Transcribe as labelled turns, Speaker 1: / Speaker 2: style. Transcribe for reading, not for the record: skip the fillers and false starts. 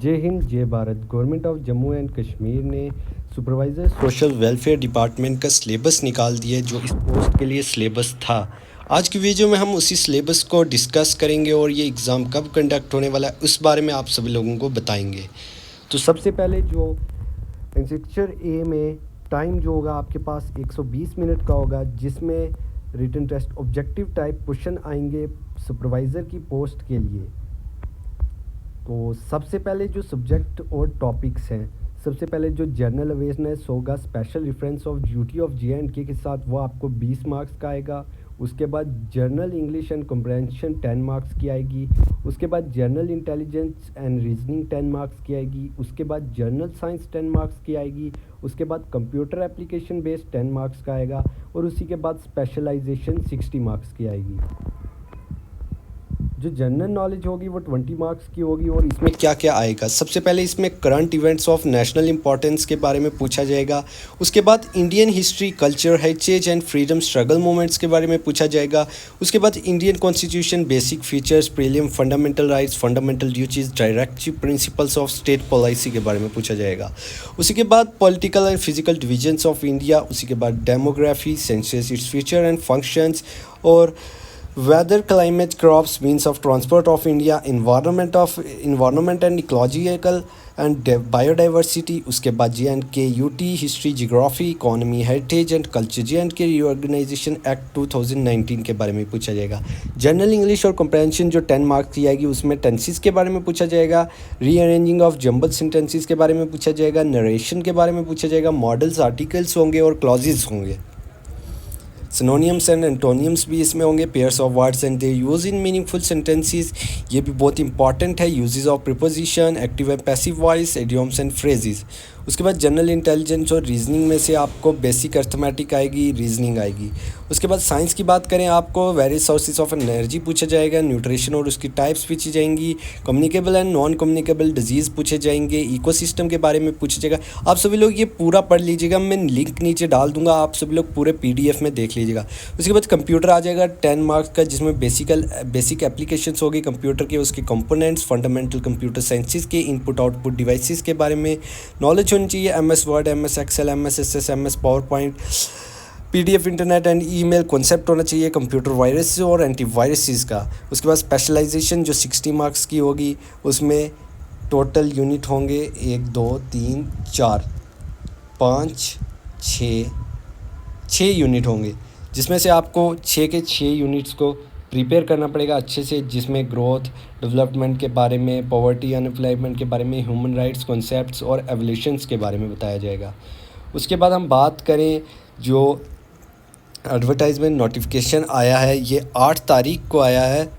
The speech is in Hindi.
Speaker 1: जय हिंद जय Bharat. Government of Jammu and Kashmir ने सुपरवाइज़र सोशल वेलफेयर डिपार्टमेंट का सिलेबस निकाल दिया जो इस पोस्ट के लिए सिलेबस था। आज की वीडियो में हम उसी सिलेबस को डिस्कस करेंगे और ये एग्ज़ाम कब कंडक्ट होने वाला है उस बारे में आप सभी लोगों को बताएंगे। तो सबसे पहले जो सेक्शन ए में टाइम जो होगा आपके पास 120 मिनट का होगा, जिसमें written test objective type question आएंगे सुपरवाइज़र की पोस्ट के लिए। तो सबसे पहले जो सब्जेक्ट और टॉपिक्स हैं, सबसे पहले जो जनरल अवेयरनेस होगा special reference of duty of J&K के साथ, वो आपको 20 मार्क्स का आएगा। उसके बाद जनरल इंग्लिश एंड कम्प्रहेंशन 10 मार्क्स की आएगी। उसके बाद general intelligence and reasoning 10 marks की आएगी। उसके बाद जनरल साइंस 10 मार्क्स की आएगी। उसके बाद कंप्यूटर एप्लीकेशन बेस्ड 10 मार्क्स का आएगा और उसी के बाद स्पेशलाइजेशन 60 मार्क्स की आएगी। जो जनरल नॉलेज होगी वो 20 मार्क्स की होगी। और इसमें क्या क्या आएगा, सबसे पहले इसमें current events of national importance के बारे में पूछा जाएगा। उसके बाद Indian history, culture, heritage and freedom struggle movements के बारे में पूछा जाएगा। उसके बाद Indian constitution, basic features, prelim, fundamental rights, fundamental duties, directive principles of state policy के बारे में पूछा जाएगा। उसी के बाद political and physical divisions of India. उसी के बाद demography, census, its feature and functions, और weather, climate, crops, means of transport of India, environment and ecological and biodiversity। उसके बाद J&K, UT, history, geography, economy, heritage and culture, J&K reorganization act 2019 के बारे में पूछा जाएगा। जनरल इंग्लिश और comprehension जो 10 मार्क्स की आएगी, उसमें टेंसेस के बारे में पूछा जाएगा, रीअरेंजिंग ऑफ जम्बल सेंटेंसेस के बारे में पूछा जाएगा, नरेशन के बारे में पूछा जाएगा, मॉडल्स, आर्टिकल्स होंगे और क्लॉजेस होंगे। सिनोनियम्स एंड एंटोनियम्स भी इसमें होंगे, pairs of words and their use in meaningful sentences, ये भी बहुत इंपॉर्टेंट है। Uses of preposition, active and passive voice, idioms and phrases. उसके बाद जनरल इंटेलिजेंस और रीजनिंग में से आपको बेसिक अर्थमेटिक आएगी, रीजनिंग आएगी। उसके बाद साइंस की बात करें, आपको वेरियस सोर्सेज ऑफ एनर्जी पूछा जाएगा, न्यूट्रिशन और उसकी टाइप्स पूछी जाएंगी, communicable and non communicable disease पूछे जाएंगे, इकोसिस्टम के बारे में पूछा जाएगा। आप सभी लोग ये पूरा पढ़ लीजिएगा, मैं लिंक नीचे डाल दूंगा, आप सभी लोग पूरे PDF में देख लीजिएगा। उसके बाद कंप्यूटर आ जाएगा 10 मार्क्स का, जिसमें बेसिक एप्लीकेशंस होगी कंप्यूटर के, उसके कंपोनेंट्स, फंडामेंटल कंप्यूटर साइंसेस के, इनपुट आउटपुट डिवाइसेस के बारे में नॉलेज होनी चाहिए। MS word, MS excel, MS SS, MS power point, PDF internet and email concept होना चाहिए, कंप्यूटर वायरस और एंटीवायरसेस का। उसके बाद स्पेशलाइजेशन जो 60 मार्क्स की होगी, उसमें टोटल यूनिट होंगे 1 2 3 4 5 6 यूनिट होंगे, जिसमें से आपको 6 के 6 यूनिट्स को प्रिपेयर करना पड़ेगा अच्छे से, जिसमें ग्रोथ, डेवलपमेंट के बारे में, पॉवर्टी, अनएम्प्लॉयमेंट के बारे में, ह्यूमन राइट्स कॉन्सेप्ट्स और एवोल्यूशंस के बारे में बताया जाएगा। उसके बाद हम बात करें जो एडवर्टाइजमेंट नोटिफिकेशन आया है, ये 8 तारीख को आया है